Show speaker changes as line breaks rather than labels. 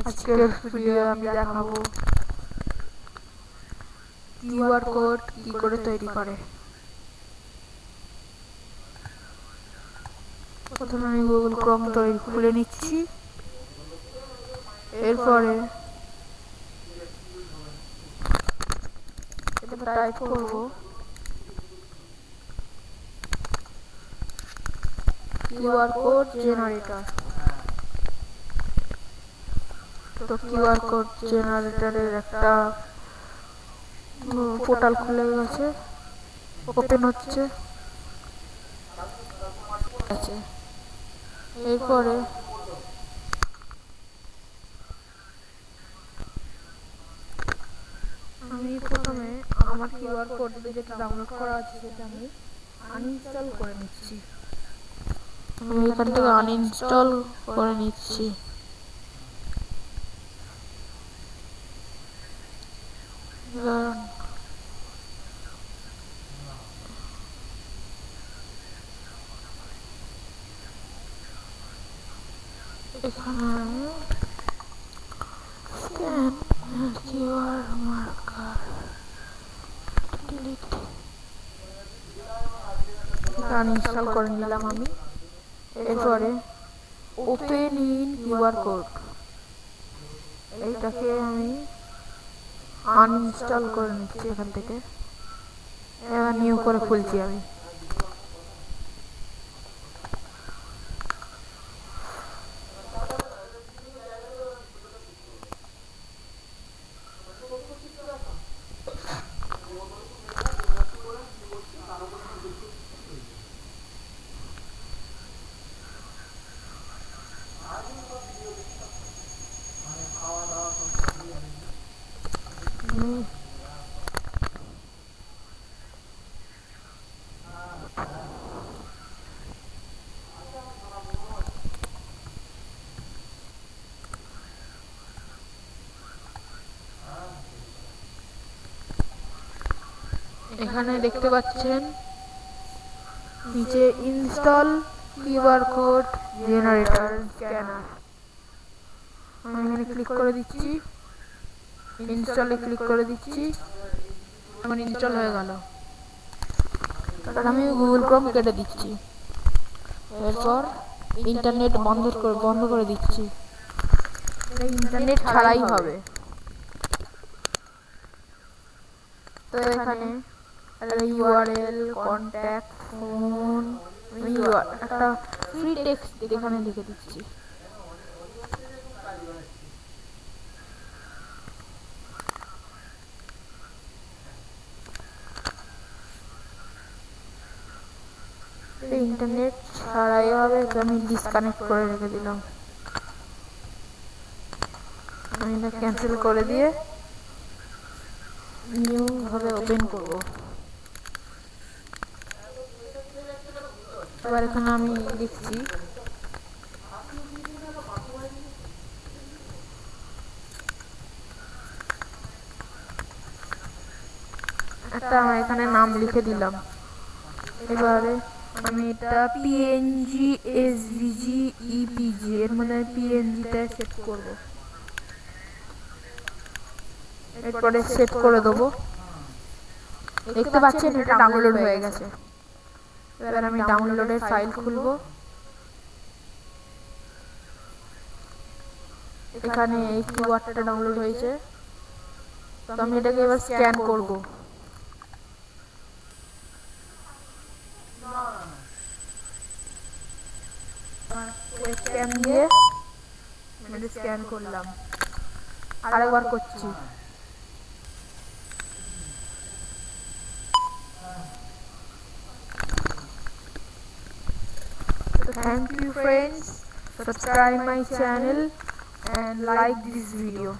আজকের ভিডিও আমি দেখাবো কিউআর কোড কি করে তৈরি করে। প্রথমে আমি গুগল ক্রোম খুলে নিচ্ছি। এরপরে টাইপ করব কিউআর কোড জেনারেটর। তো কিউআর কোড জেনারেটরের একটা পোর্টাল খুলে গেছে, ওপেন হচ্ছে। এরপরে আমি প্রথমে আমার কিউআর কোড যেটা ডাউনলোড করা আছে সেটা আমি আনইনস্টল করে নিচ্ছি। আমি এখান থেকে আনইনস্টল করে নিচ্ছি। এখানে scan QR marker delete uninstall করে নিলাম আমি। এরপরে ওপেন ইন কিউআর কোড এইটাকে আমি আনইনস্টল করে নিচ্ছি এখান থেকে। এবার নিউ করে খুলছি আমি। এখানে দেখতে পাচ্ছেন নিচে install QR code generator scanner. আমি এখানে ক্লিক করে দিচ্ছি, ইনস্টলে ক্লিক করে দিচ্ছি। আমার ইনস্টল হয়ে গেল। তারপর আমি গুগল ক্রোম কেটে দিচ্ছি। এরপর ইন্টারনেট বন্ধ করে দিচ্ছি। ইন্টারনেট ছাড়াই হবে। তো এখানে ইউআরএল, কন্ট্যাক্ট, ফোন, একটা ফ্রি টেক্সট এখানে লিখে দিচ্ছি। ইন্টারনেট ছাড়াই হবে, আমি ডিসকানেক্ট করে রেখে দিলাম। আমি এটা ক্যান্সেল করে দিয়ে নিউ ভাবে ওপেন করব। এবার এখানে আমি লিখছি একটা, আমার এখানে নাম লিখে দিলাম। এবারে আমি এটা পিএনজি, এসভিজি, ইপিজি এর মধ্যে পিএনজিটা সেট করব। এরপরে সেট করে দেবো। দেখতে পাচ্ছেন এটা ডাউনলোড হয়ে গেছে। এবার আমি ডাউনলোডের ফাইল খুলব। এখানে এই কিউআরটা ডাউনলোড হয়েছে। তো আমি এটাকে এবার স্ক্যান করব। স্ক্যান দিয়ে আমি স্ক্যান করলাম। আরেকবার করছি। Thank you friends, subscribe my channel and like this video.